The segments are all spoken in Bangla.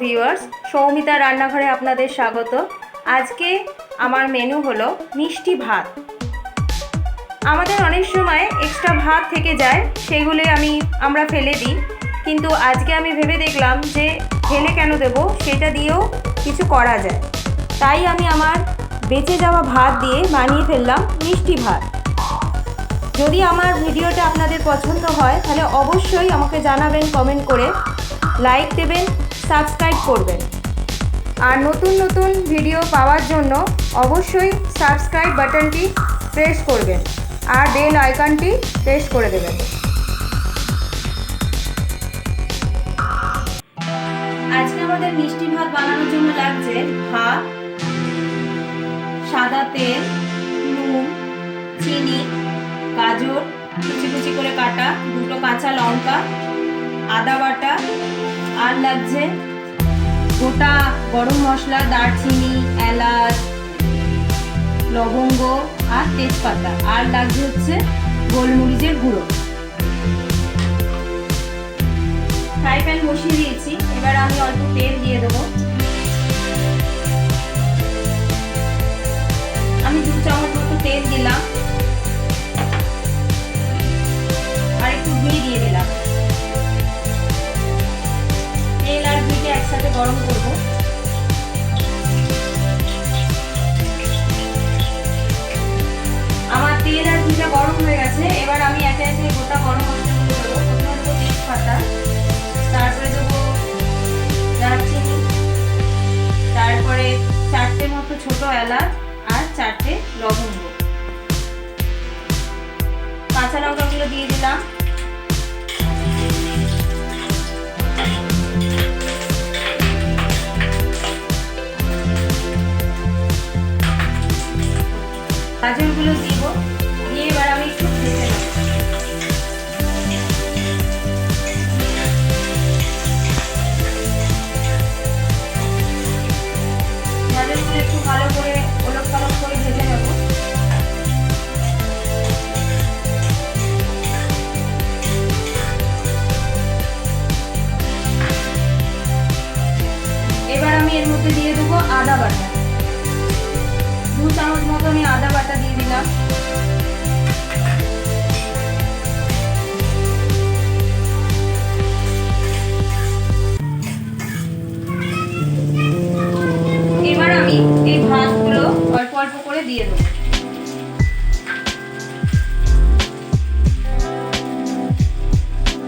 ভিউয়ার্স, সৌমিতা রান্নাঘরে আপনাদের স্বাগত। আজকে আমার মেনু হলো মিষ্টি ভাত। আমাদের অনেক সময় এক্সট্রা ভাত থেকে যায়, সেগুলি আমরা ফেলে দিই, কিন্তু আজকে আমি ভেবে দেখলাম যে ফেলে কেন দেব, সেটা দিয়েও কিছু করা যায়। তাই আমি আমার বেঁচে যাওয়া ভাত দিয়ে বানিয়ে ফেললাম মিষ্টি ভাত। যদি আমার ভিডিওটা আপনাদের পছন্দ হয় তাহলে অবশ্যই আমাকে জানাবেন কমেন্ট করে, লাইক দেবেন, সাবস্ক্রাইব করবেন। আর নতুন নতুন ভিডিও পাওয়ার জন্য অবশ্যই সাবস্ক্রাইব বাটনটি প্রেস করবেন আর বেল আইকনটি প্রেস করে দেবেন। আজকে আমাদের মিষ্টি ভাত বানানোর জন্য লাগছে ভাত, সাদা তেল, নুন, চিনি, গাজর কুচি কুচি করে কাটা, দুটো কাঁচা লঙ্কা, আদা বাটা, আর লাগছে গোটা গরম মশলা, দারচিনি, এলাচ, লবঙ্গ আর তেজপাতা, আর লাগছে হচ্ছে গোলমরিচের গুঁড়ো। ফ্রাই প্যান বসিয়ে দিয়েছি, এবার আমি অল্প তেল দিয়ে দেবো। আমি 2 চামচ মতো তেল দিলাম আর একটু ঘি দিয়ে দিলাম। তেল আর ঘিকে একসাথে গরম করব। আমার তেল আর ঘিটা গরম হয়ে গেছে, এবার আমি একে একে গোটা গরম মশলাগুলো দেবো। প্রথমে দেবো তেজপাতা, তারপরে দেবো দারচিনি, তারপরে 4টে মতো ছোট এলাচ আর 4টে লবঙ্গ। কাঁচা লঙ্কাগুলো দিয়ে দিলাম। গাজরগুলো দিব, দিয়ে এবার আমি একটু ভেজে নেব। গাজরগুলো একটু ভালো করে ওলট পালট করে ভেজে নেব। এবার আমি এর মধ্যে দিয়ে দেবো আদা বাটা। 2 চামচ মতো আমি আদা বাটা দিয়ে দিলাম। এবার আমি এই ভাতগুলো অল্প অল্প করে দিয়ে দেবো।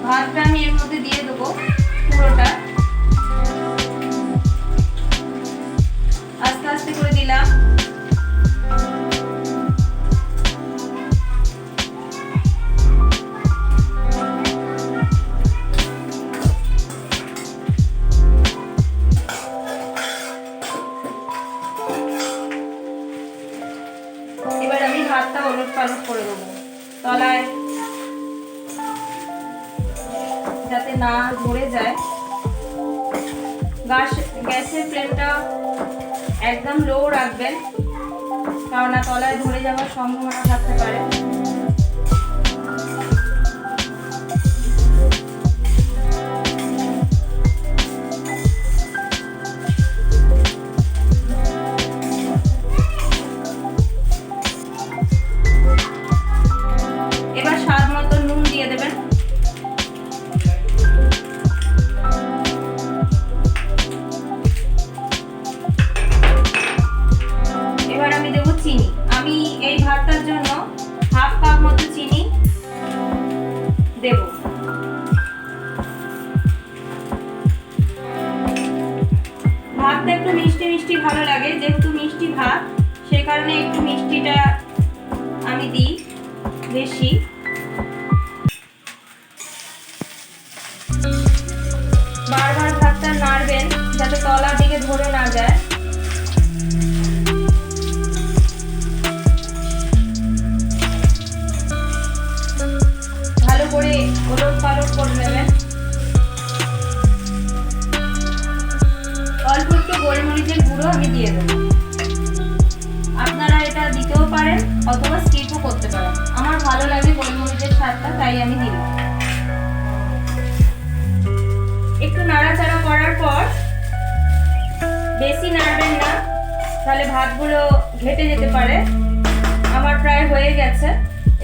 ভাতটা আমি এর মধ্যে দিয়ে দেবো পুরোটা। আস্তে আস্তে করে দিলাম। এবার আমি ভাতটা ওলট পালট করে দেবো তলায়, যাতে না ধরে যায়। গ্যাসের ফ্লেমটা একদম লো রাখবেন, কারণ তলায় ধরে যাওয়ার সম্ভাবনা থাকতে পারে। এবার স্বাদ মতো নুন দিয়ে দেবেন। এবার আমি দেবো চিনি। আমি এই ভাতটার জন্য 1/2 কাপ মতো চিনি দেব। ভাতটা একটু মিষ্টি মিষ্টি ভালো লাগে, যেহেতু মিষ্টি ভাত সেই কারণে একটু মিষ্টিটা আমি দিই বেশি। বারবার ভাতটা নাড়বেন যাতে তলার দিকে ধরে না যায়। ভালো করে ওলট পালট করে নেবেন। অল্প একটু গোলমরিচের গুঁড়ো আমি দিয়ে দেবো। আপনারা এটা দিতেও পারেন অথবা স্কিপও করতে পারেন। আমার ভালো লাগে গোলমরিচের স্বাদটা, তাই আমি দিলাম। একটু নাড়াচাড়া করার পর বেশি নাড়বেন না, তাহলে ভাতগুলো ঘেটে যেতে পারে। আমার প্রায় হয়ে গেছে,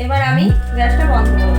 এবার আমি গ্যাসটা বন্ধ করব।